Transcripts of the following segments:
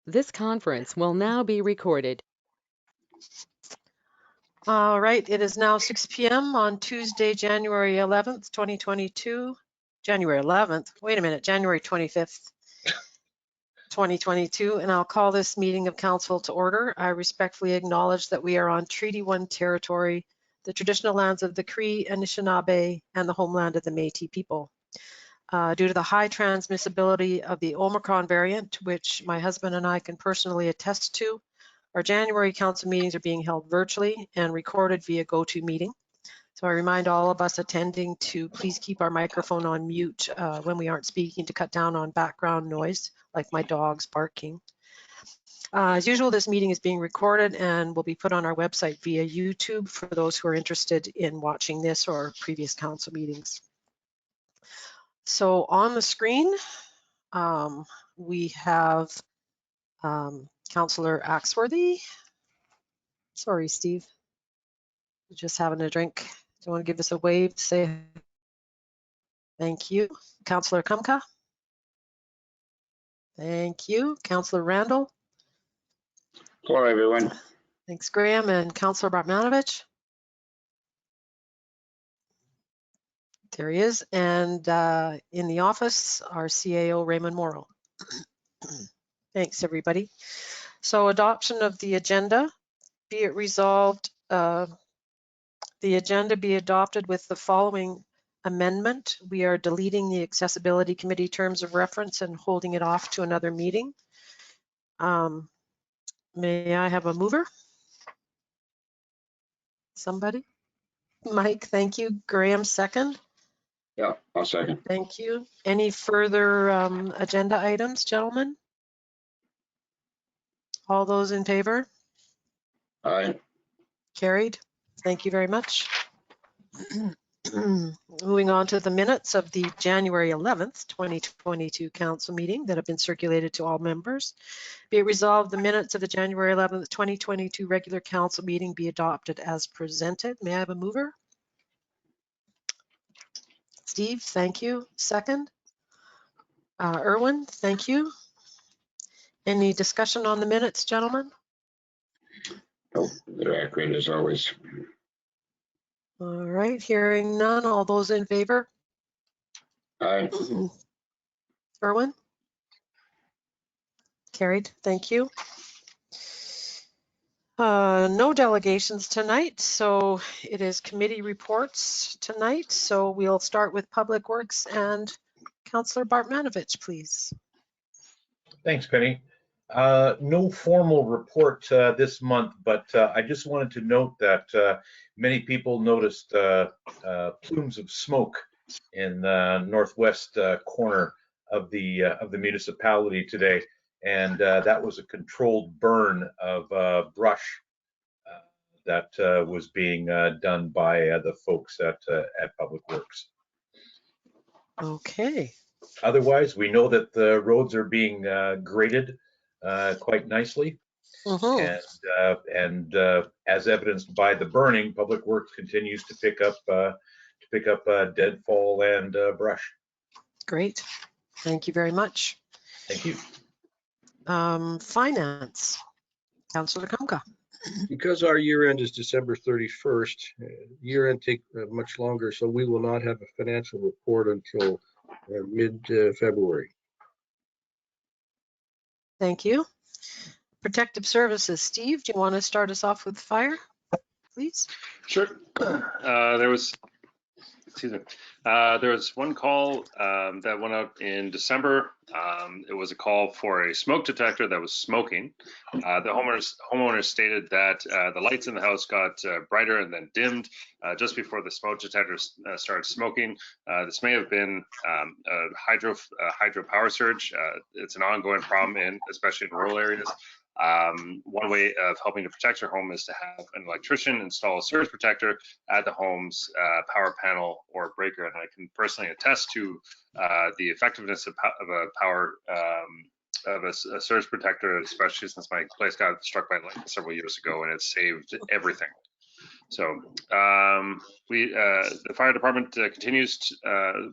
This conference will now be recorded. All right, it is now 6 p.m. on Tuesday, January 11th, 2022. January 11th, wait a minute, January 25th, 2022, and I'll call this meeting of council to order. I respectfully acknowledge that we are on Treaty 1 territory, the traditional lands of the Cree, Anishinaabe, and the homeland of the Métis people. Due to the high transmissibility of the Omicron variant, which my husband and I can personally attest to, our January council meetings are being held virtually and recorded via GoToMeeting. So I remind all of us attending to please keep our microphone on mute when we aren't speaking to cut down on background noise, like my dogs barking. As usual, this meeting is being recorded and will be put on our website via YouTube for those who are interested in watching this or previous council meetings. So on the screen, we have Councillor Axworthy. Sorry, Steve. Just having a drink. Do you want to give us a wave? Say thank you. Councillor Kumka. Thank you. Councillor Randall. Hello, everyone. Thanks, Graham. And Councillor Bartmanovich. There he is. And in the office, our CAO, Raymond Morrow. Thanks, everybody. So adoption of the agenda. Be it resolved, the agenda be adopted with the following amendment. We are deleting the Accessibility Committee terms of reference and holding it off to another meeting. May I have a mover? Somebody? Mike, thank you. Graham, second. Yeah, I'll second. Thank you. Any further agenda items, gentlemen? All those in favor? Aye. Carried. Thank you very much. Moving on to the minutes of the January 11th, 2022 council meeting that have been circulated to all members. Be it resolved, the minutes of the January 11th, 2022 regular council meeting be adopted as presented. May I have a mover? Steve, thank you. Second. Erwin, thank you. Any discussion on the minutes, gentlemen? Oh, they're accurate as always. All right, hearing none. All those in favor? Aye. Erwin? Carried, thank you. No delegations tonight, so it is committee reports tonight. So we'll start with Public Works and Councillor Bartmanovich, please. Thanks, Penny. No formal report this month, but I just wanted to note that many people noticed plumes of smoke in the northwest corner of the municipality today, and that was a controlled burn of brush that was being done by the folks at Public Works. Okay. Otherwise, we know that the roads are being graded quite nicely, and as evidenced by the burning, Public Works continues to pick up deadfall and brush. Great, thank you very much. Thank you. Finance, Councillor Kumka. Because our year end is December 31st, year end take much longer, so we will not have a financial report until mid-February. Thank you. Protective Services, Steve, do you want to start us off with fire, please? Sure. There was one call that went out in December. It was a call for a smoke detector that was smoking. The homeowners stated that the lights in the house got brighter and then dimmed just before the smoke detector started smoking. This may have been a hydro power surge. It's an ongoing problem, especially in rural areas. One way of helping to protect your home is to have an electrician install a surge protector at the home's power panel or breaker. And I can personally attest to the effectiveness of a surge protector, especially since my place got struck by lightning several years ago, and it saved everything. So the fire department continues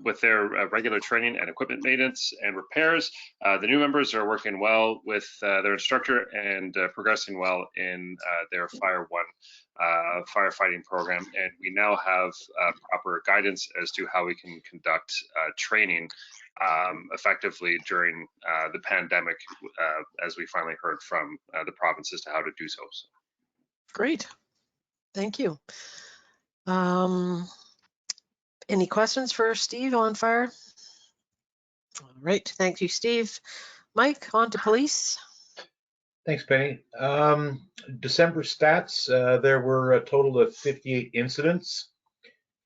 with their regular training and equipment maintenance and repairs. The new members are working well with their instructor and progressing well in their Fire One firefighting program. And we now have proper guidance as to how we can conduct training effectively during the pandemic, as we finally heard from the province as to how to do so. Great. Thank you. Any questions for Steve on fire? All right. Thank you, Steve. Mike, on to police. Thanks, Penny. December stats, there were a total of 58 incidents,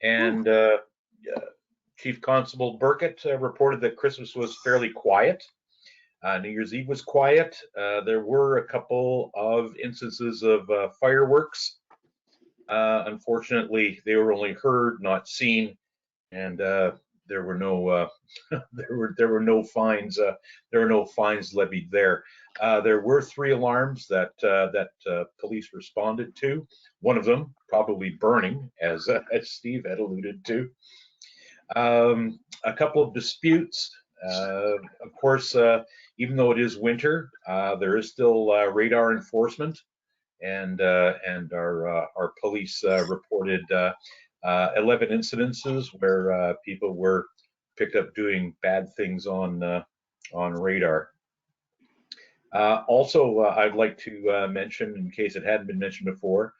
and Chief Constable Burkett reported that Christmas was fairly quiet. New Year's Eve was quiet. There were a couple of instances of fireworks. Unfortunately, they were only heard, not seen, and there were no there were no fines. There were no fines levied there. There were 3 alarms that police responded to. One of them probably burning, as Steve had alluded to. A couple of disputes. Of course, even though it is winter, there is still radar enforcement, and our police reported 11 incidences where people were picked up doing bad things on radar. Also, I'd like to mention, in case it hadn't been mentioned before,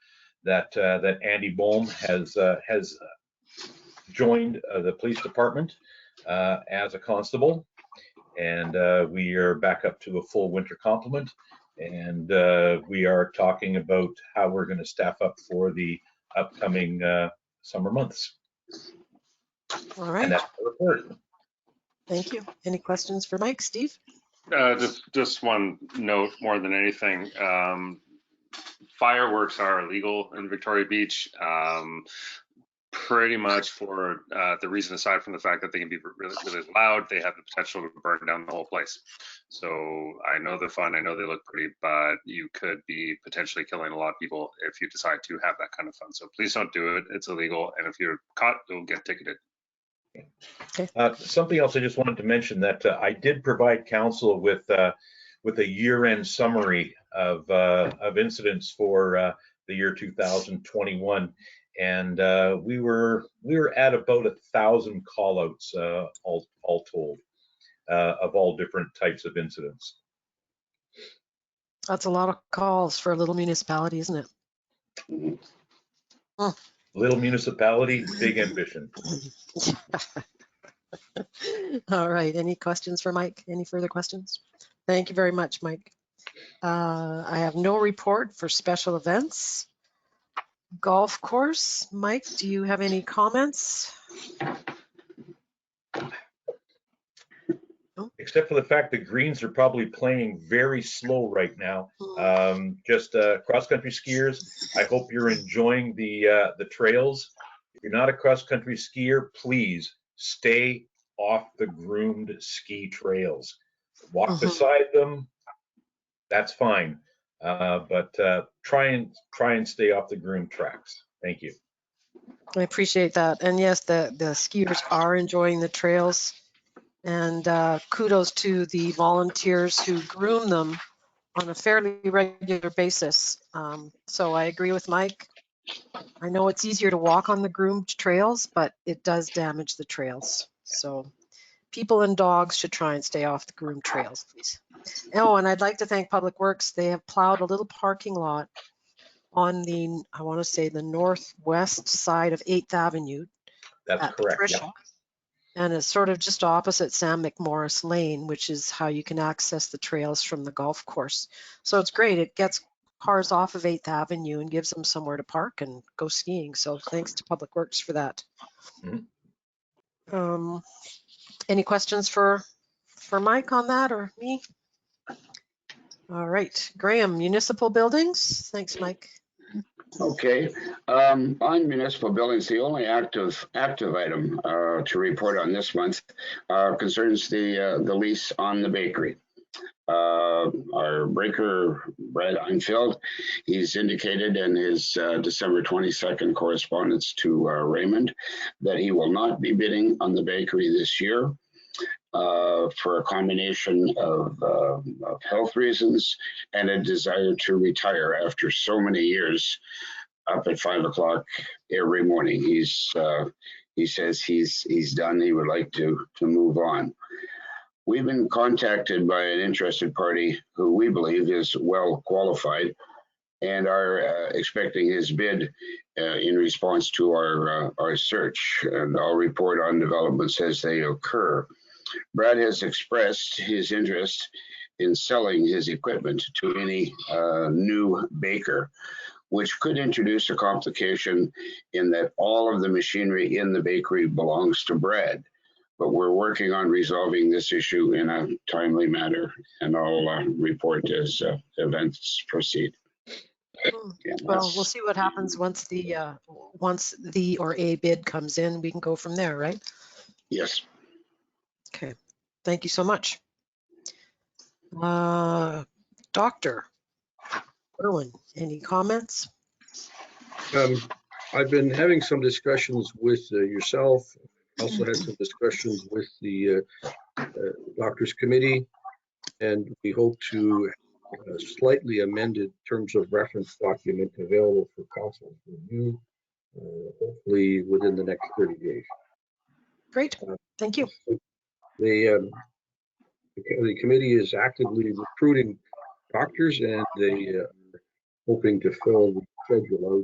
that Andy Bohm has joined the police department as a constable, and we are back up to a full winter complement, and we are talking about how we're going to staff up for the upcoming summer months. All right. And that's the report. Thank you. Any questions for Mike? Steve? Just one note more than anything. Fireworks are illegal in Victoria Beach, pretty much for the reason, aside from the fact that they can be really, really loud, they have the potential to burn down the whole place. So I know they're fun, I know they look pretty, but you could be potentially killing a lot of people if you decide to have that kind of fun. So please don't do it. It's illegal, and if you're caught, you'll get ticketed. Something else I just wanted to mention, that I did provide council with a year-end summary of incidents for the year 2021, and we were at about 1,000 call-outs all told, of all different types of incidents. That's a lot of calls for a little municipality, isn't it? Little municipality, big ambition. All right. Any questions for Mike? Any further questions? Thank you very much, Mike. I have no report for special events. Golf course. Mike, do you have any comments? Except for the fact that greens are probably playing very slow right now. Just cross-country skiers, I hope you're enjoying the trails. If you're not a cross-country skier, please stay off the groomed ski trails. Walk beside them, that's fine, but try and stay off the groomed tracks. Thank you. I appreciate that. And yes, the skiers are enjoying the trails. And kudos to the volunteers who groom them on a fairly regular basis. So I agree with Mike. I know it's easier to walk on the groomed trails, but it does damage the trails. So people and dogs should try and stay off the groomed trails, please. Oh, and I'd like to thank Public Works. They have plowed a little parking lot on the, I want to say, the northwest side of 8th Avenue. That's correct. Yeah. And it's sort of just opposite Sam McMorris Lane, which is how you can access the trails from the golf course. So it's great. It gets cars off of 8th Avenue and gives them somewhere to park and go skiing. So thanks to Public Works for that. Any questions for Mike on that, or me? All right, Graham, Municipal Buildings. Thanks, Mike. Okay, on municipal buildings, the only active item to report on this month concerns the lease on the bakery. Our our breaker, Brad Einfeld. He's indicated in his December 22nd correspondence to Raymond that he will not be bidding on the bakery this year for a combination of health reasons and a desire to retire after so many years up at 5 o'clock every morning. He says he's done. He would like to move on. We've been contacted by an interested party who we believe is well qualified and are expecting his bid in response to our search. And I'll report on developments as they occur. Brad has expressed his interest in selling his equipment to any new baker, which could introduce a complication in that all of the machinery in the bakery belongs to Brad. But we're working on resolving this issue in a timely manner, and I'll report as events proceed. Well, we'll see what happens once the or a bid comes in. We can go from there, right? Yes. Okay. Thank you so much. Dr. Irwin, any comments? I've been having some discussions with yourself. Also had some discussions with the doctors committee, and we hope to slightly amended terms of reference document available for council review, hopefully within the next 30 days. Great. Thank you. The committee is actively recruiting doctors, and they are hoping to fill the schedule out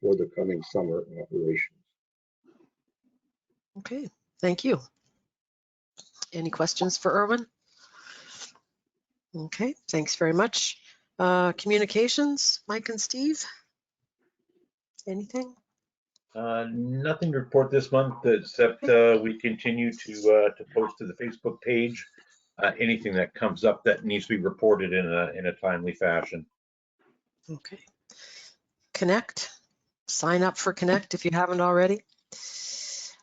for the coming summer operations. Okay, thank you. Any questions for Irwin? Okay, thanks very much. Communications, Mike and Steve? Anything? Nothing to report this month except we continue to post to the Facebook page anything that comes up that needs to be reported in a timely fashion. Okay. Connect, sign up for Connect if you haven't already.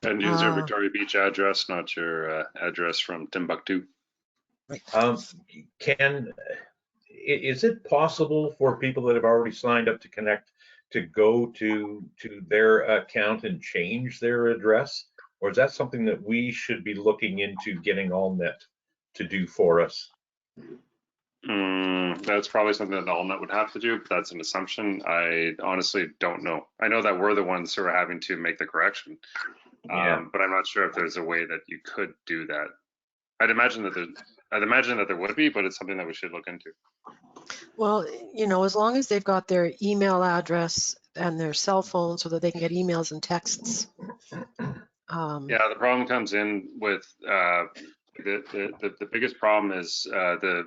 And use your Victoria Beach address, not your address from Timbuktu. Right. Is it possible for people that have already signed up to Connect to go to their account and change their address? Or is that something that we should be looking into getting AllNet to do for us? That's probably something that AllNet would have to do, but that's an assumption. I honestly don't know. I know that we're the ones who are having to make the correction, but I'm not sure if there's a way that you could do that. I'd imagine that there would be, but it's something that we should look into. Well, you know, as long as they've got their email address and their cell phone so that they can get emails and texts. Yeah, the problem comes in with the biggest problem is the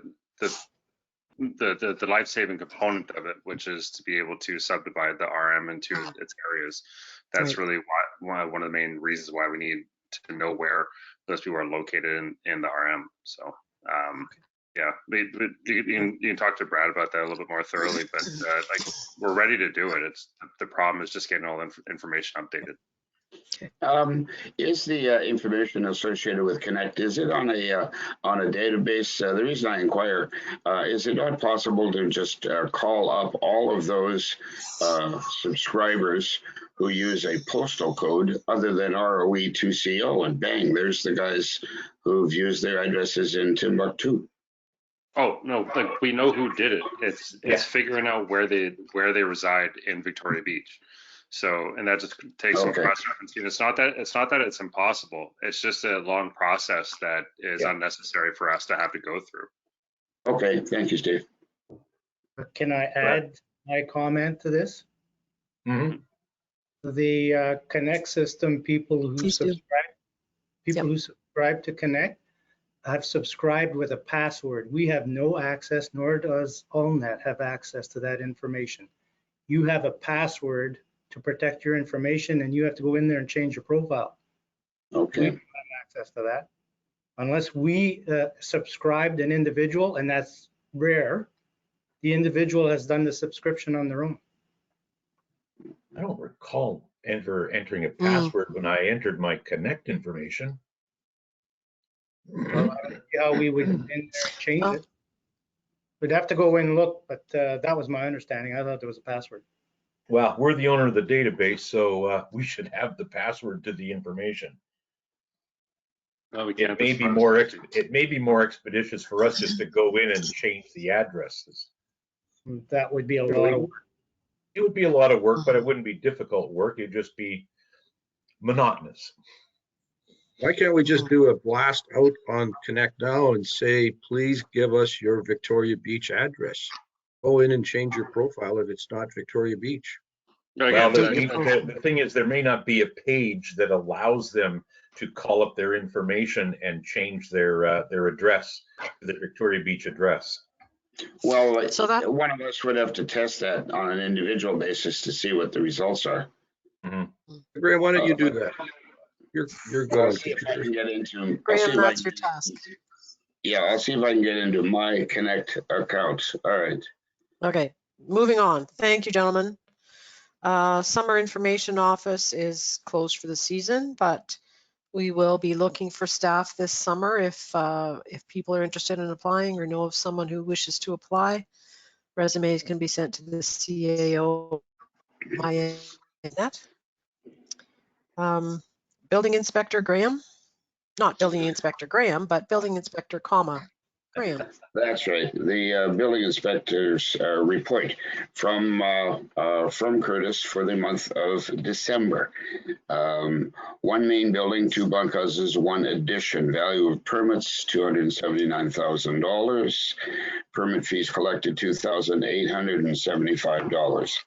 life-saving component of it, which is to be able to subdivide the RM into its areas. That's Right. really one of the main reasons why we need to know where those people are located in the RM. So yeah, you can talk to Brad about that a little bit more thoroughly, but like we're ready to do it. It's the problem is just getting all the information updated. Is the information associated with Connect, is it on a database? The reason I inquire, is it not possible to just call up all of those subscribers who use a postal code other than ROE2CO, and bang, there's the guys who've used their addresses in Timbuktu? Oh no, like we know who did it. It's figuring out where they reside in Victoria Beach. So, and that just takes some cross-referencing. It's not that it's impossible. It's just a long process that is unnecessary for us to have to go through. Okay, thank you, Steve. Can I add my comment to this? Mm-hmm. The Connect system, people who Please do. who subscribe to Connect have subscribed with a password. We have no access, nor does AllNet have access to that information. You have a password to protect your information, and you have to go in there and change your profile. Okay. We don't have access to that. Unless we subscribed an individual, and that's rare, the individual has done the subscription on their own. I don't recall entering a password when I entered my Connect information. Well, I don't see how we would in there change it. We'd have to go in and look, but that was my understanding. I thought there was a password. Well, we're the owner of the database, so we should have the password to the information. No, we It can't. may As be far as more security. it may be more expeditious for us just to go in and change the addresses. That would be a lot of work. It would be a lot of work, but it wouldn't be difficult work. It'd just be monotonous. Why can't we just do a blast out on Connect Now and say, please give us your Victoria Beach address? Go in and change your profile if it's not Victoria Beach. No, Well, again, the thing is, there may not be a page that allows them to call up their information and change their address to the Victoria Beach address. Well, So that- one of us would have to test that on an individual basis to see what the results are. Graham, why don't you do that? You're I'll going see if I can to. get into. Graham, that's your task. Yeah, I'll see if I can get into my Connect account. All right. Okay, moving on. Thank you, gentlemen. Summer Information Office is closed for the season, but we will be looking for staff this summer if people are interested in applying or know of someone who wishes to apply. Resumes can be sent to the CAO net. Building Inspector Graham, not Building Inspector Graham, but Building Inspector, Graham. That's right. The building inspector's report from Curtis for the month of December. One main building, 2 bunkhouses, 1 addition. Value of permits $279,000. Permit fees collected $2,875.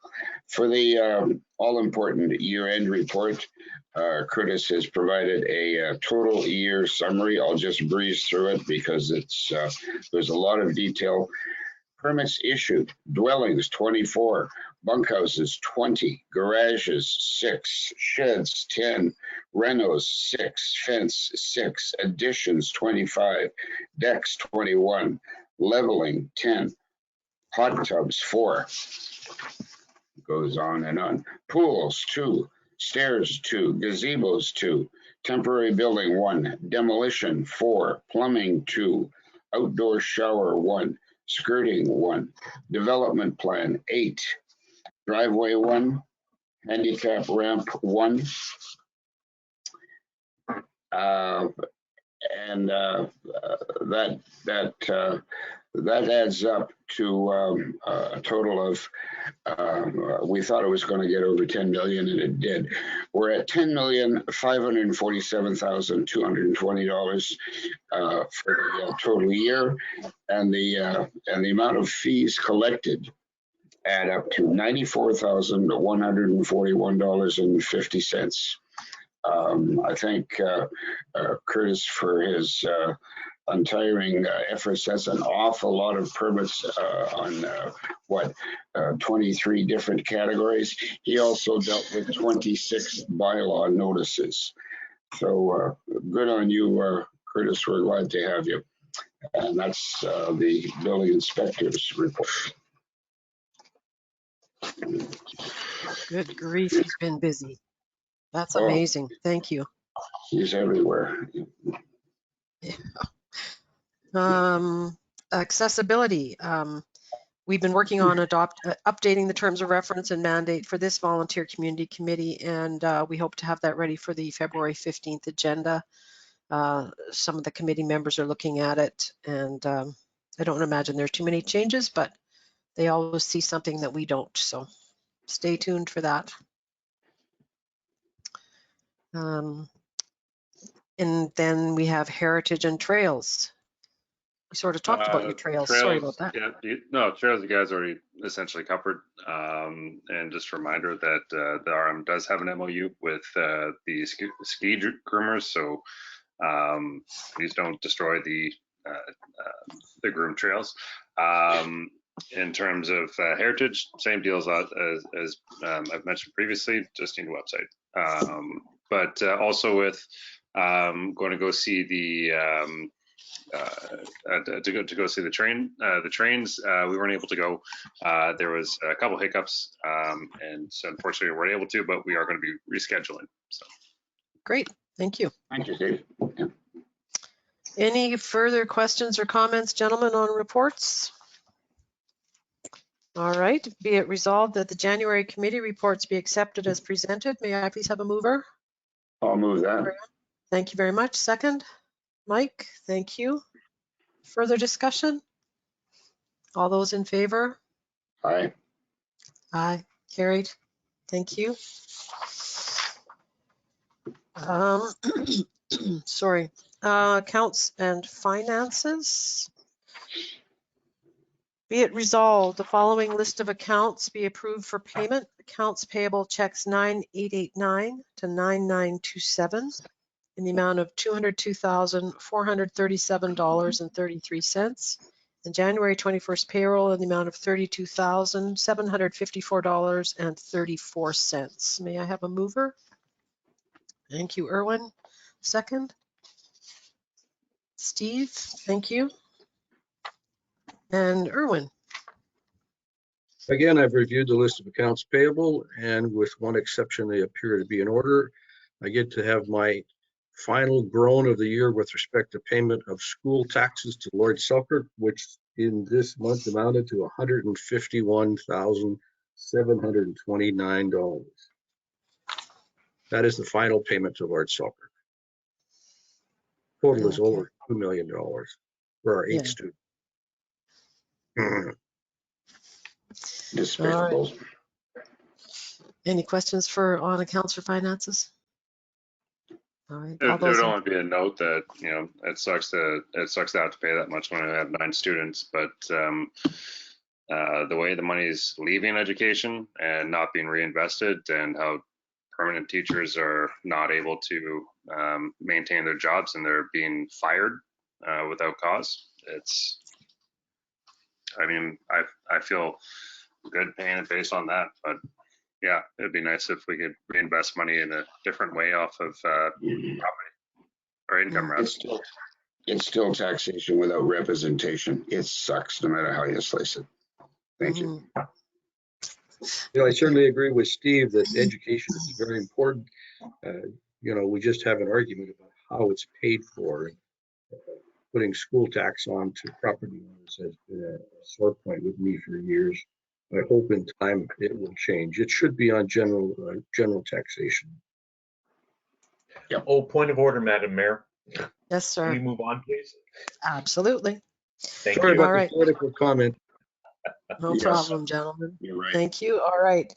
For the all-important year-end report, Curtis has provided a total year summary. I'll just breeze through it because it's there's a lot of detail. Permits issued: dwellings 24, bunkhouses 20, garages 6, sheds 10, renos 6, fence 6, additions 25, decks 21, leveling 10, hot tubs 4. Goes on and on. Pools 2, stairs 2, gazebos 2, temporary building 1, demolition 4, plumbing 2, outdoor shower 1, skirting 1, development plan 8, driveway 1, handicap ramp 1, and that adds up to a total of, we thought it was going to get over 10 million, and it did. We're at $10,547,220 for the total year, and the amount of fees collected add up to $94,141.50. I thank Curtis for his untiring efforts. That's an awful lot of permits on 23 different categories. He also dealt with 26 bylaw notices. So good on you, Curtis. We're glad to have you. And that's the building inspector's report. Good grief, he's been busy. That's amazing. Thank you. He's everywhere. Accessibility. We've been working on updating the terms of reference and mandate for this volunteer community committee, and we hope to have that ready for the February 15th agenda. Some of the committee members are looking at it, and I don't imagine there's too many changes, but they always see something that we don't, so stay tuned for that. And then we have heritage and trails. We sort of talked about your trails. Sorry about that. Yeah, trails you guys already essentially covered. And just a reminder that the RM does have an MOU with the ski groomers, so please don't destroy the groomed trails. In terms of heritage, same deal as I've mentioned previously, just need a website. But also with going to go see the to go see the trains. We weren't able to go. There was a couple hiccups, and so unfortunately we weren't able to. But we are going to be rescheduling. So great, thank you. Thank you, Steve. Any further questions or comments, gentlemen, on reports? All right, be it resolved that the January committee reports be accepted as presented. May I please have a mover? I'll move that. Thank you very much. Second, Mike, thank you. Further discussion? All those in favor? Aye. Aye, carried. Thank you. Sorry, accounts and finances. Be it resolved, the following list of accounts be approved for payment. Accounts payable checks 9889 to 9927 in the amount of $202,437.33. And January 21st payroll in the amount of $32,754.34. May I have a mover? Thank you, Erwin. Second? Steve, thank you. And Erwin. Again, I've reviewed the list of accounts payable, and with one exception, they appear to be in order. I get to have my final groan of the year with respect to payment of school taxes to Lord Selkirk, which in this month amounted to $151,729. That is the final payment to Lord Selkirk. Total is Okay. over $2 million for our 8 Yeah. students. Despicable. Any questions on accounts or finances? All right. There All those would in- only be a note that, it sucks to have to pay that much when I have 9 students, but the way the money is leaving education and not being reinvested, and how permanent teachers are not able to maintain their jobs and they're being fired without cause. I feel good paying it based on that, but yeah, it'd be nice if we could reinvest money in a different way off of property or income rather. It's still taxation without representation. It sucks no matter how you slice it. Thank you. I certainly agree with Steve that education is very important. We just have an argument about how it's paid for. Putting school tax on to property owners has been a sore point with me for years. I hope in time it will change. It should be on general taxation. Yep. Oh, point of order, Madam Mayor. Yes, Can we sir. move on, please? Absolutely. Thank Sorry you. about All the right. political comment. No Yes. problem, gentlemen. You're right. Thank you. All right.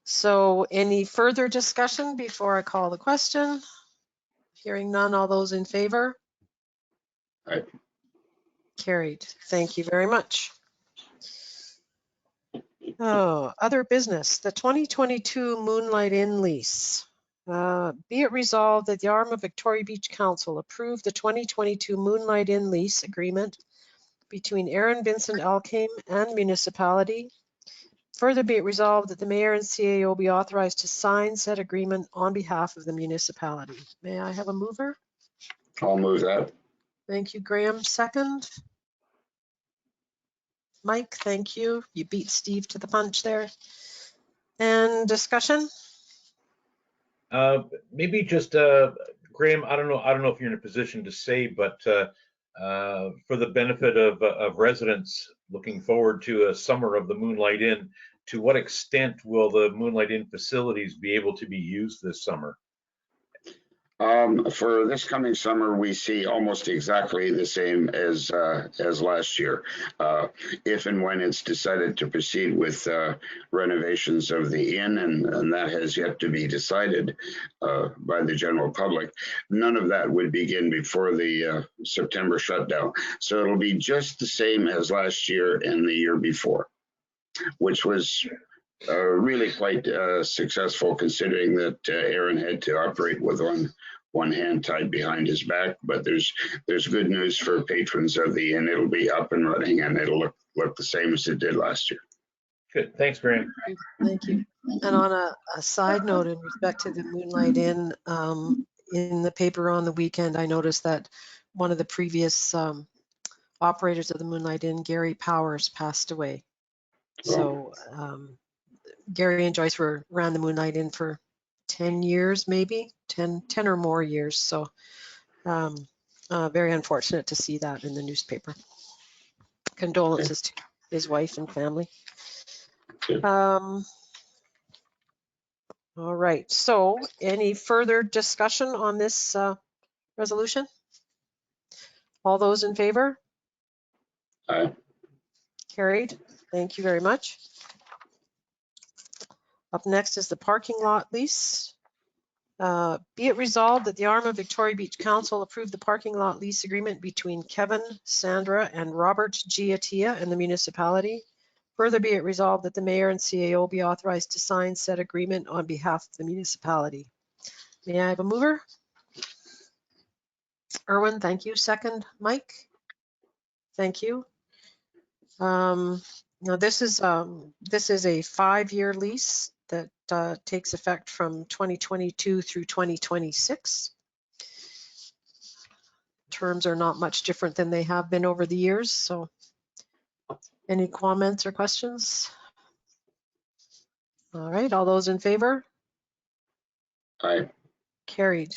So any further discussion before I call the question? Hearing none, all those in favor? Aye. Carried. Thank you very much. Oh, other business, the 2022 Moonlight Inn lease. Be it resolved that the Arm Victoria Beach Council approve the 2022 Moonlight Inn lease agreement between Aaron Vincent Alkame and municipality. Further be it resolved that the mayor and CAO be authorized to sign said agreement on behalf of the municipality. May I have a mover? I'll move that. Thank you, Graham. Second. Mike, thank you. You beat Steve to the punch there. And discussion? Maybe just Graham, I don't know if you're in a position to say, but for the benefit of residents looking forward to a summer of the Moonlight Inn, to what extent will the Moonlight Inn facilities be able to be used this summer? For this coming summer, we see almost exactly the same as last year. If and when it's decided to proceed with renovations of the inn, and that has yet to be decided by the general public, none of that would begin before the September shutdown. So it'll be just the same as last year and the year before, which was really quite successful, considering that Aaron had to operate with one hand tied behind his back. But there's good news for patrons of the inn. It'll be up and running, and it'll look the same as it did last year. Good, thanks, Graham. Thank you. And on a side note, in respect to the Moonlight Inn, in the paper on the weekend, I noticed that one of the previous operators of the Moonlight Inn, Gary Powers, passed away. So Gary and Joyce ran the Moonlight Inn for 10 years, maybe 10 or more years. So very unfortunate to see that in the newspaper. Condolences to his wife and family. All right, so any further discussion on this resolution? All those in favor? Aye. Carried. Thank you very much. Up next is the parking lot lease. Be it resolved that the arm of Victoria Beach Council approve the parking lot lease agreement between Kevin, Sandra, and Robert Giatia and the municipality. Further be it resolved that the mayor and CAO be authorized to sign said agreement on behalf of the municipality. May I have a mover? Erwin, thank you. Second, Mike? Thank you. Now this is a 5-year lease that takes effect from 2022 through 2026. Terms are not much different than they have been over the years. So any comments or questions? All right, all those in favor? Aye. Carried.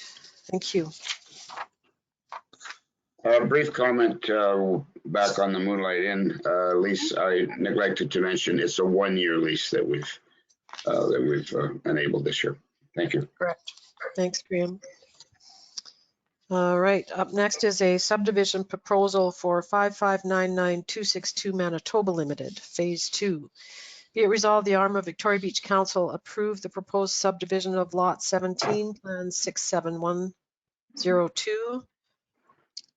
Thank you. A brief comment back on the Moonlight Inn lease. I neglected to mention it's a 1-year lease that we've enabled this year. Thank you. Correct. Thanks, Graham. All right, up next is a subdivision proposal for 5599262 Manitoba Limited, Phase 2. Be it resolved, the arm of Victoria Beach Council approve the proposed subdivision of Lot 17, Plan 67102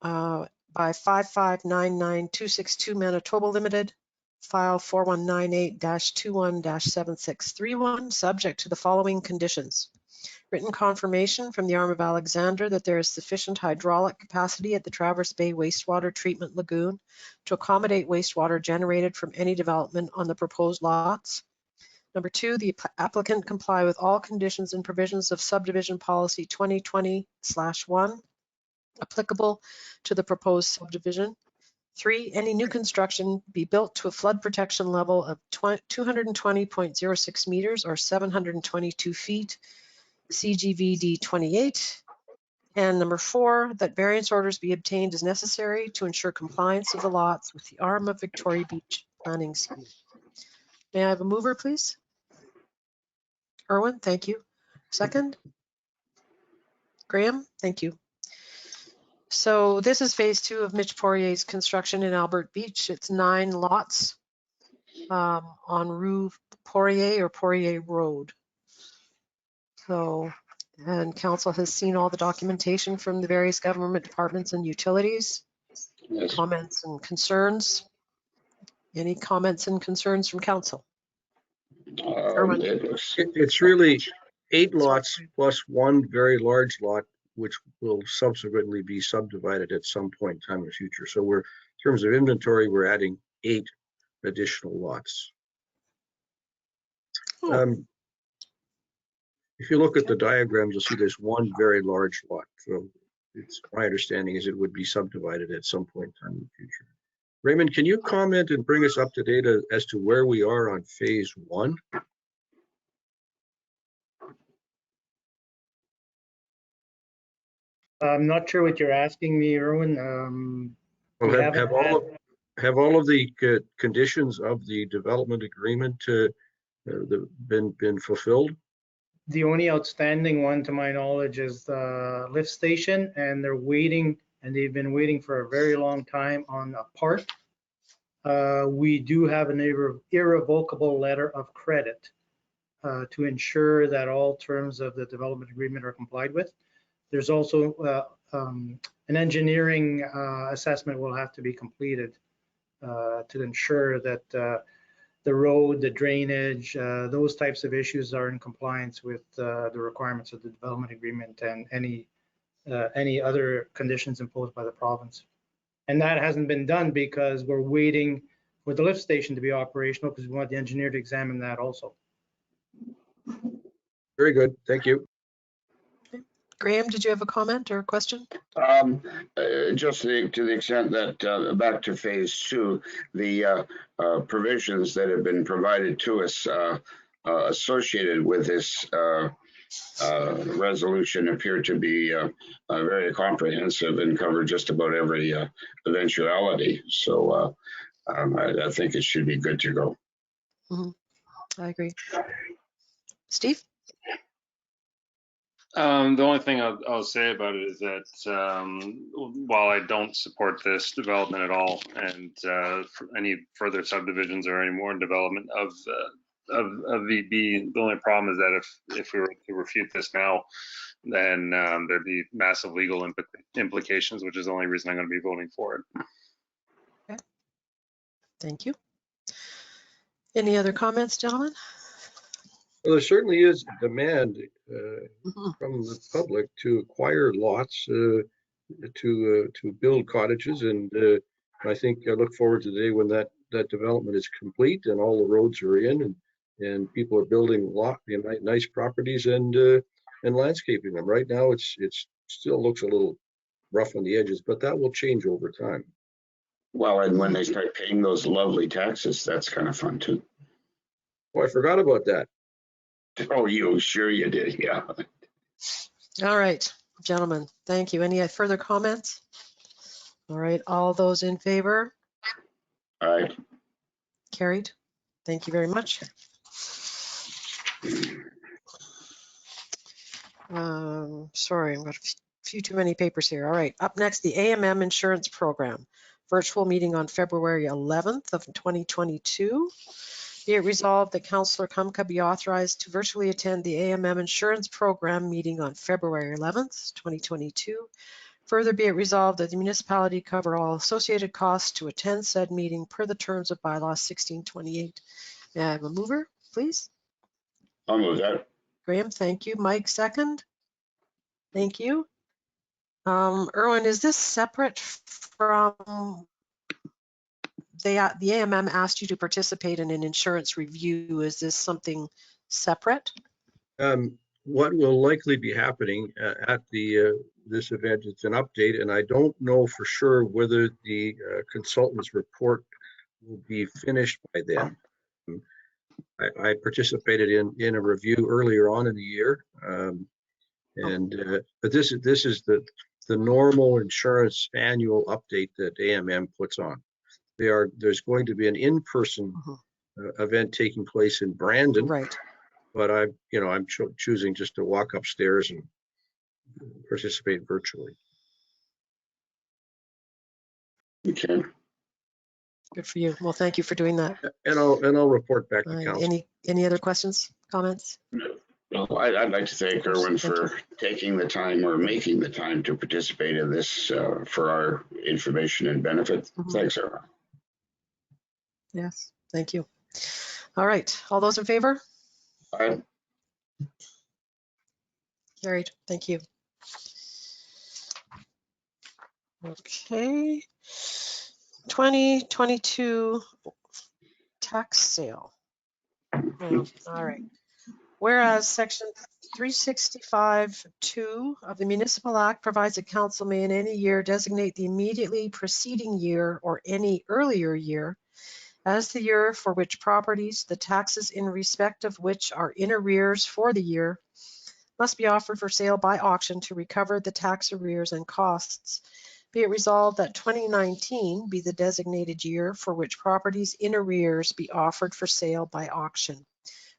by 5599262 Manitoba Limited, file 4198-21-7631, subject to the following conditions. Written confirmation from the arm of Alexandra that there is sufficient hydraulic capacity at the Traverse Bay Wastewater Treatment Lagoon to accommodate wastewater generated from any development on the proposed lots. Number 2, the applicant comply with all conditions and provisions of Subdivision Policy 2020/1 applicable to the proposed subdivision. 3, any new construction be built to a flood protection level of 220.06 meters or 722 feet, CGVD 28. And number 4, that variance orders be obtained as necessary to ensure compliance of the lots with the arm of Victoria Beach Planning Scheme. May I have a mover, please? Erwin, thank you. Second? Graham, thank you. So this is phase 2 of Mitch Poirier's construction in Albert Beach. It's 9 lots on Rue Poirier or Poirier Road. So, and council has seen all the documentation from the various government departments and utilities. Yes. Comments and concerns? Any comments and concerns from council? It's really 8 lots plus 1 very large lot, which will subsequently be subdivided at some point in time in the future. So we're, in terms of inventory, we're adding 8 additional lots. If you look at the diagrams, you'll see there's 1 very large lot. So it's my understanding is it would be subdivided at some point in time in the future. Raymond, can you comment and bring us up to date as to where we are on phase 1? I'm not sure what you're asking me, Erwin. Well, have all of the conditions of the development agreement been fulfilled? The only outstanding one, to my knowledge, is the lift station, and they're waiting, and they've been waiting for a very long time on a part. We do have an irrevocable letter of credit to ensure that all terms of the development agreement are complied with. There's also an engineering assessment will have to be completed to ensure that the road, the drainage, those types of issues are in compliance with the requirements of the development agreement and any other conditions imposed by the province. And that hasn't been done because we're waiting for the lift station to be operational because we want the engineer to examine that also. Very good, thank you. Graham, did you have a comment or a question? Just to the extent that back to phase 2, the provisions that have been provided to us associated with this resolution appear to be very comprehensive and cover just about every eventuality. So I think it should be good to go. Mm-hmm. I agree. Steve? The only thing I'll say about it is that while I don't support this development at all, and for any further subdivisions or any more development of VB, the only problem is that if we were to refute this now, then there'd be massive legal implications, which is the only reason I'm going to be voting for it. Okay. Thank you. Any other comments, gentlemen? Well, there certainly is demand from the public to acquire lots to build cottages, and I think I look forward to the day when that development is complete and all the roads are in, and people are building nice properties and landscaping them. Right now, it's still looks a little rough on the edges, but that will change over time. Well, and when they start paying those lovely taxes, that's kind of fun too. Oh, I forgot about that. Oh, you sure you did, yeah. All right, gentlemen, thank you. Any further comments? All right, all those in favor? All right. Carried. Thank you very much. Sorry, I've got a few too many papers here. All right, up next, the AMM Insurance Program. Virtual meeting on February 11th of 2022. Be it resolved that Councillor Kumka be authorized to virtually attend the AMM Insurance Program meeting on February 11th, 2022. Further be it resolved that the municipality cover all associated costs to attend said meeting per the terms of bylaw 1628. May I have a mover, please? I'll move that. Graham, thank you. Mike, second. Thank you. Erwin, is this separate from the AMM asked you to participate in an insurance review? Is this something separate? What will likely be happening at this event, it's an update, and I don't know for sure whether the consultant's report will be finished by then. I participated in a review earlier on in the year, but this is the normal insurance annual update that AMM puts on. There's going to be an in-person event taking place in Brandon, right? But I'm choosing just to walk upstairs and participate virtually. Okay. Good for you. Well, thank you for doing that. And I'll report back to council. Any other questions, comments? No, I'd like to thank Erwin for taking the time or making the time to participate in this for our information and benefit. Thanks, Erwin. Yes, thank you. All right, all those in favor? Aye. Carried. Thank you. Okay. 2022 tax sale. All right. Whereas section 365(2) of the Municipal Act provides that council may in any year designate the immediately preceding year or any earlier year as the year for which properties, the taxes in respect of which are in arrears for the year, must be offered for sale by auction to recover the tax arrears and costs. Be it resolved that 2019 be the designated year for which properties in arrears be offered for sale by auction.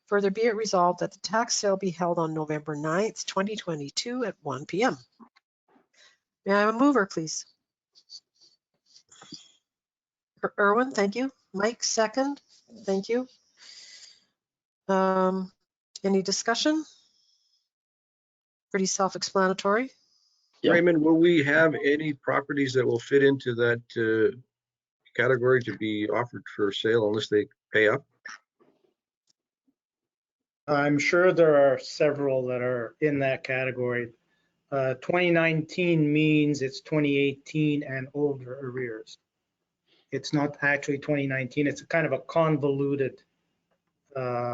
Further be it resolved that the tax sale be held on November 9th, 2022 at 1 p.m. May I have a mover, please? Erwin, thank you. Mike, second. Thank you. Any discussion? Pretty self-explanatory. Yep. Raymond, will we have any properties that will fit into that category to be offered for sale unless they pay up? I'm sure there are several that are in that category. 2019 means it's 2018 and older arrears. It's not actually 2019. It's kind of a convoluted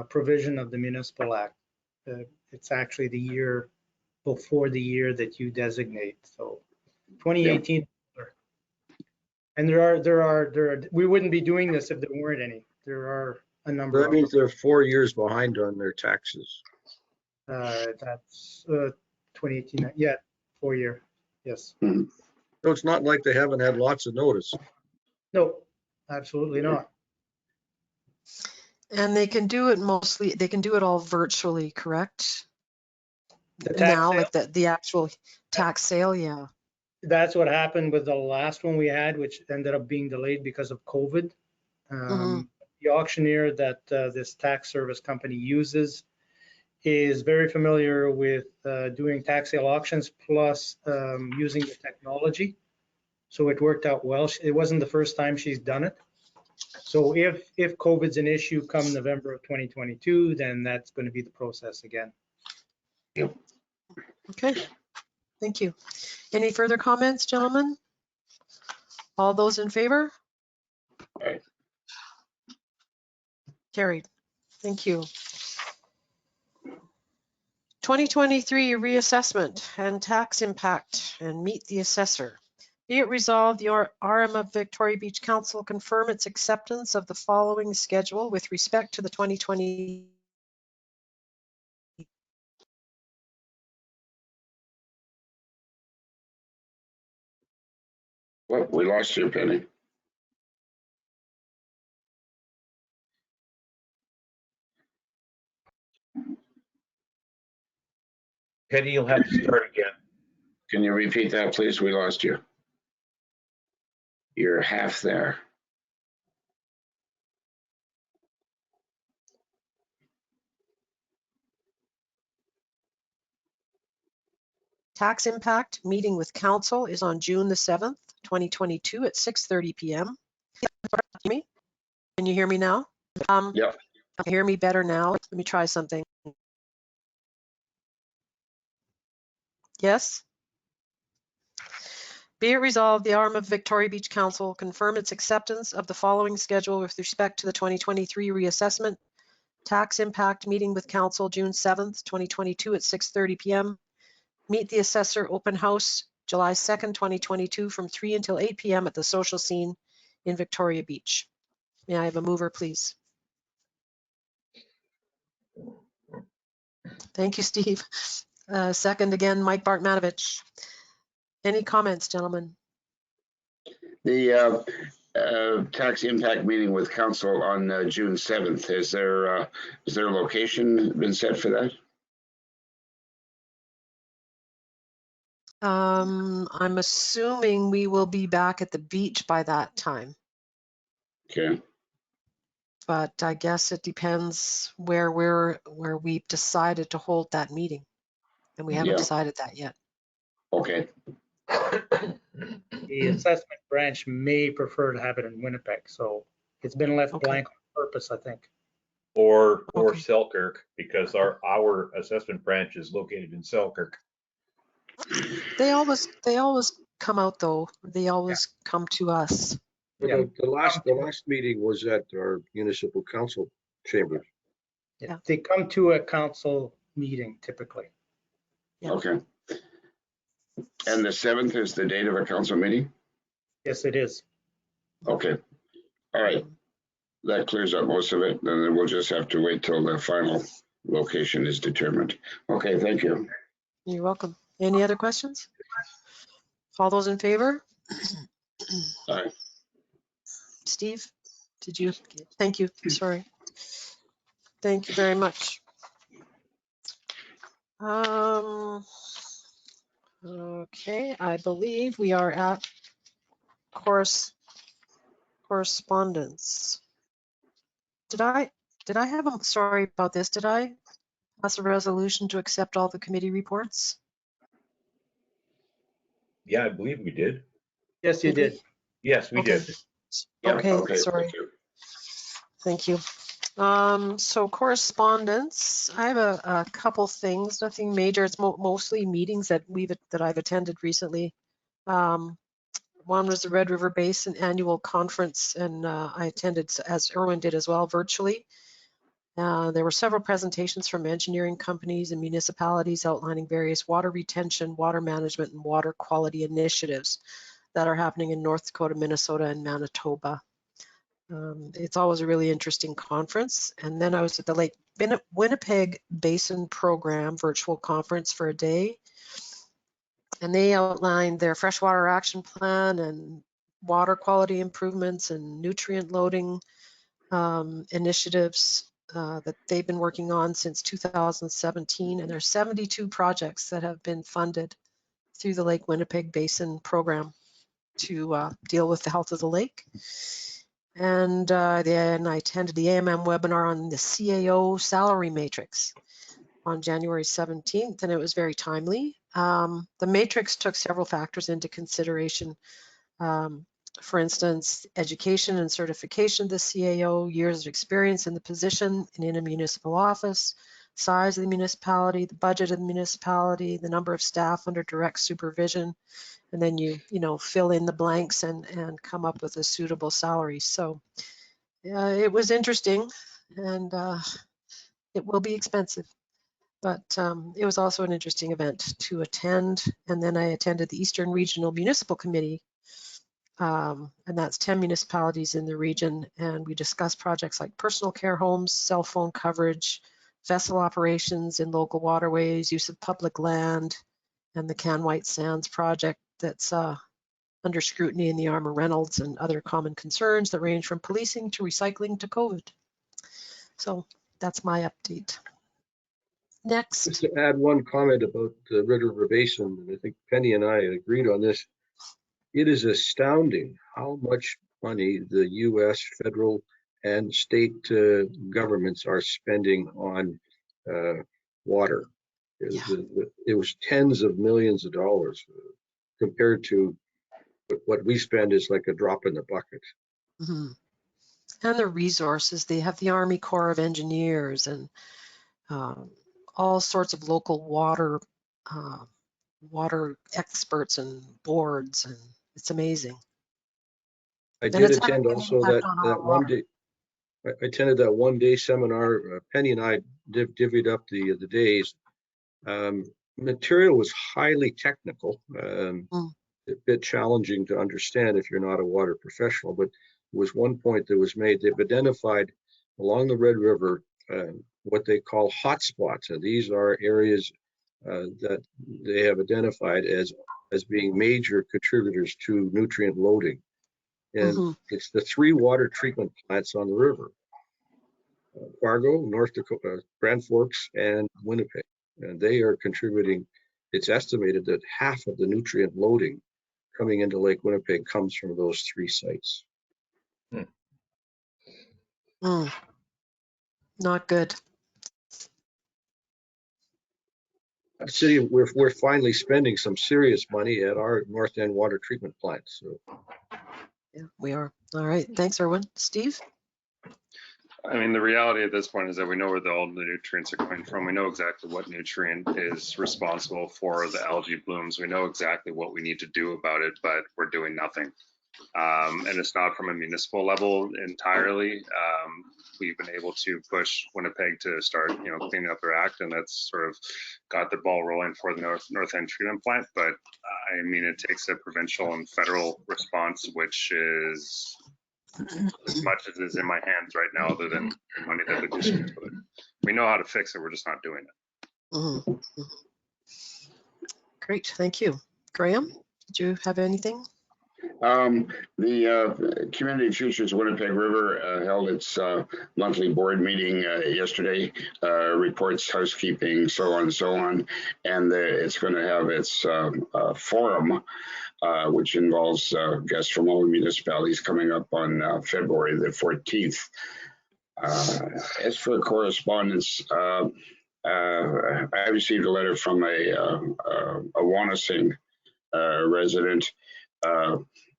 provision of the Municipal Act. It's actually the year before the year that you designate. So 2018. Yeah. And there are we wouldn't be doing this if there weren't any. There are a number. That means they're 4 years behind on their taxes. That's 2018. Yeah, 4 year. Yes. So it's not like they haven't had lots of notice. No, absolutely not. And they can do it all virtually, correct? The tax Now, sale, like the actual tax sale, yeah. that's what happened with the last one we had, which ended up being delayed because of COVID. The auctioneer that this tax service company uses is very familiar with doing tax sale auctions plus using the technology. So it worked out well. It wasn't the first time she's done it. So if COVID's an issue come November of 2022, then that's going to be the process again. Okay, thank you. Any further comments, gentlemen? All those in favor? Aye. Carried. Thank you. 2023 reassessment and tax impact and meet the assessor. Be it resolved, your RM of Victoria Beach Council confirm its acceptance of the following schedule with respect to the 2020. Well, we lost you, Penny. Penny, you'll have to start again. Can you repeat that, please? We lost you. You're half there. Tax impact meeting with council is on June the 7th, 2022 at 6:30 p.m. Can you hear me now? Yep. Hear me better now? Let me try something. Yes? Be it resolved, the RM of Victoria Beach Council confirm its acceptance of the following schedule with respect to the 2023 reassessment. Tax impact meeting with council June 7th, 2022 at 6:30 p.m. Meet the assessor open house July 2nd, 2022 from 3 until 8 p.m. at the social scene in Victoria Beach. May I have a mover, please? Thank you, Steve. Second again, Mike Bartmanovich. Any comments, gentlemen? The tax impact meeting with council on June 7th. Is there a location been set for that? I'm assuming we will be back at the beach by that time, Okay. but I guess it depends where we've decided to hold that meeting, and we haven't Yeah. decided that yet. Okay. The assessment branch may prefer to have it in Winnipeg, so it's been left Okay. blank on purpose, I think. Or Okay. Selkirk, because our assessment branch is located in Selkirk. They always come out though. They always come to us. Yeah. The last meeting was at our municipal council chambers. Yeah, they come to a council meeting typically. Yeah. Okay. And the 7th is the date of a council meeting? Yes, it is. Okay. All right. That clears up most of it. Then we'll just have to wait till the final location is determined. Okay, thank you. You're welcome. Any other questions? All those in favor? Aye. Steve, did you? Thank you. Sorry. Thank you very much. Okay, I believe we are at correspondence. Did I have a, sorry about this, did I pass a resolution to accept all the committee reports? Yeah, I believe we did. Yes, you did. Yes, we Okay. did. Yeah, Okay, sorry. Thank you. Thank you. So correspondence, I have a couple things, nothing major. It's mostly meetings that I've attended recently. One was the Red River Basin Annual Conference, and I attended, as Erwin did as well, virtually. There were several presentations from engineering companies and municipalities outlining various water retention, water management, and water quality initiatives that are happening in North Dakota, Minnesota, and Manitoba. It's always a really interesting conference. And then I was at the Lake Winnipeg Basin Program virtual conference for a day. And they outlined their freshwater action plan and water quality improvements and nutrient loading initiatives that they've been working on since 2017, and there's 72 projects that have been funded through the Lake Winnipeg Basin program to deal with the health of the lake. And then I attended the AMM webinar on the CAO salary matrix on January 17th, and it was very timely. The matrix took several factors into consideration. For instance, education and certification of the CAO, years of experience in the position and in a municipal office, size of the municipality, the budget of the municipality, the number of staff under direct supervision, and then you fill in the blanks and come up with a suitable salary. So it was interesting, and it will be expensive. But it was also an interesting event to attend. And then I attended the Eastern Regional Municipal Committee, and that's 10 municipalities in the region. And we discussed projects like personal care homes, cell phone coverage, vessel operations in local waterways, use of public land, and the Can White Sands project that's under scrutiny in the Armour Reynolds, and other common concerns that range from policing to recycling to COVID. So that's my update. Next. Just to add one comment about the Red River Basin, and I think Penny and I agreed on this. It is astounding how much money the U.S. federal and state governments are spending on water. It was tens of millions of dollars compared to what we spend is like a drop in the bucket. Mm-hmm. And the resources, they have the Army Corps of Engineers and all sorts of local water experts and boards, and it's amazing. I did attend also that one day. I attended that one-day seminar. Penny and I divvied up the days. Material was highly technical, a bit challenging to understand if you're not a water professional, but there was one point that was made. They've identified along the Red River what they call hotspots. And these are areas that they have identified as being major contributors to nutrient loading. And it's the 3 water treatment plants on the river: Fargo, North Dakota, Grand Forks, and Winnipeg. And they are contributing. It's estimated that half of the nutrient loading coming into Lake Winnipeg comes from those 3 sites. Not good. City, we're finally spending some serious money at our North End water treatment plant. So yeah, we are. All right. Thanks, Erwin. Steve? I mean, the reality at this point is that we know where all the nutrients are coming from. We know exactly what nutrient is responsible for the algae blooms. We know exactly what we need to do about it, but we're doing nothing. And it's not from a municipal level entirely. We've been able to push Winnipeg to start, cleaning up their act, and that's sort of got the ball rolling for the North End treatment plant. But I mean, it takes a provincial and federal response, which is as much as is in my hands right now, other than the money that we just put. We know how to fix it. We're just not doing it. Great, thank you. Graham, did you have anything? The Community Futures Winnipeg River held its monthly board meeting yesterday, reports, housekeeping, so on and so on, and it's going to have its forum, which involves guests from all the municipalities, coming up on February the 14th. As for correspondence, I received a letter from a Wanasing resident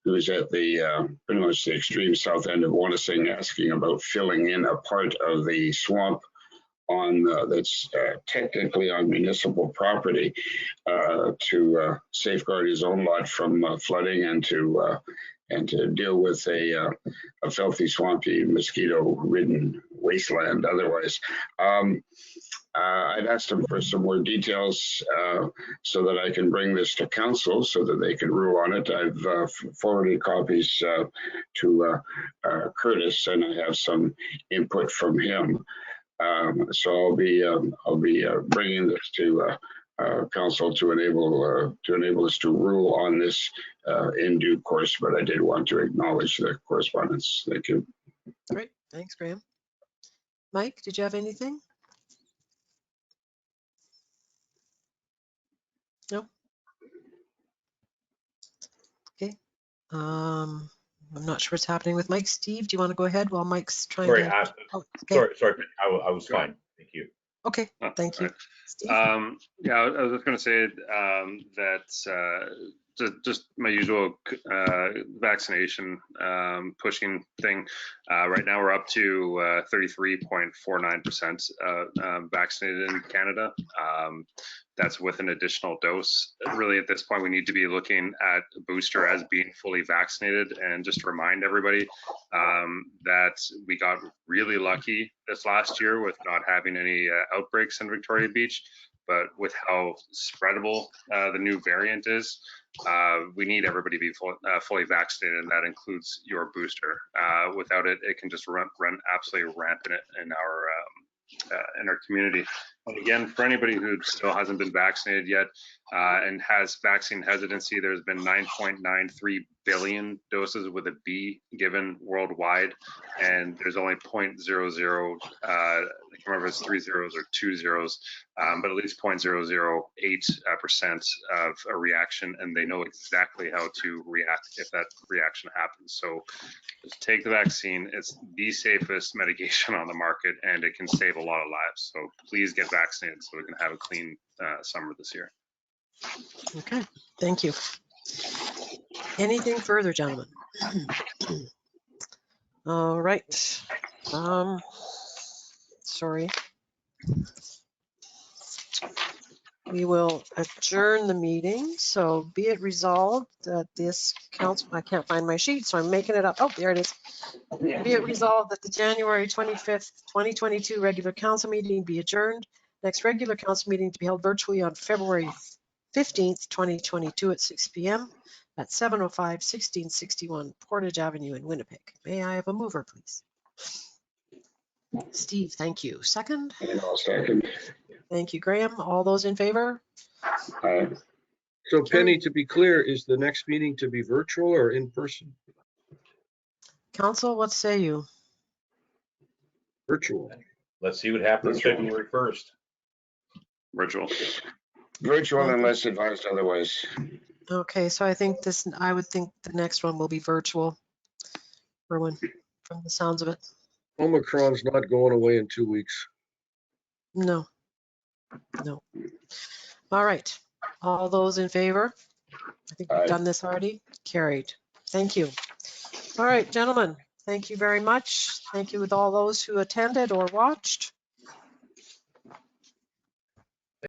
who's at the pretty much the extreme south end of Wanasing, asking about filling in a part of the swamp on that's technically on municipal property to safeguard his own lot from flooding and to deal with a filthy, swampy, mosquito-ridden wasteland otherwise. I've asked them for some more details so that I can bring this to council so that they can rule on it. I've forwarded copies to Curtis, and I have some input from him. So I'll be bringing this to council to enable us to rule on this in due course. But I did want to acknowledge the correspondence. Thank you. Great, thanks, Graham. Mike, did you have anything? No? Okay. I'm not sure what's happening with Mike. Steve, do you want to go ahead while Mike's trying Sorry, to? Oh, okay. sorry, I was fine. Thank you. Okay, Oh, thank you. right. Steve? Yeah, I was just going to say that just my usual vaccination pushing thing. Right now we're up to 33.49% vaccinated in Canada. That's with an additional dose. Really, at this point, we need to be looking at a booster as being fully vaccinated. And just to remind everybody that we got really lucky this last year with not having any outbreaks in Victoria Beach. But with how spreadable the new variant is, we need everybody to be fully vaccinated, and that includes your booster. Without it, it can just run absolutely rampant in our community. And again, for anybody who still hasn't been vaccinated yet and has vaccine hesitancy, there's been 9.93 billion doses with a B given worldwide, and there's only 0.00, I can't remember if it's 3 zeros or 2 zeros, but at least 0.008% of a reaction, and they know exactly how to react if that reaction happens. So just take the vaccine. It's the safest medication on the market, and it can save a lot of lives. So please get vaccinated so we can have a clean summer this year. Okay, thank you. Anything further, gentlemen? All right. Sorry. We will adjourn the meeting. So be it resolved that this council, I can't find my sheet, so I'm making it up. Oh, there it is. Be it resolved that the January 25th, 2022 regular council meeting be adjourned. Next regular council meeting to be held virtually on February 15th, 2022 at 6 p.m. at 705 1661 Portage Avenue in Winnipeg. May I have a mover, please? Steve, thank you. Second? And I'll second. Thank you, Graham. All those in favor? Aye. So Penny, to be clear, is the next meeting to be virtual or in person? Council, what say you? Virtual. Let's see what happens Virtual. February 1st. Virtual. Virtual Okay. unless advised otherwise. Okay, so I think I would think the next one will be virtual. Erwin, from the sounds of it. Omicron's not going away in 2 weeks. No. No. All right. All those in favor? I think we've Aye. done this already. Carried. Thank you. All right, gentlemen, thank you very much. Thank you with all those who attended or watched.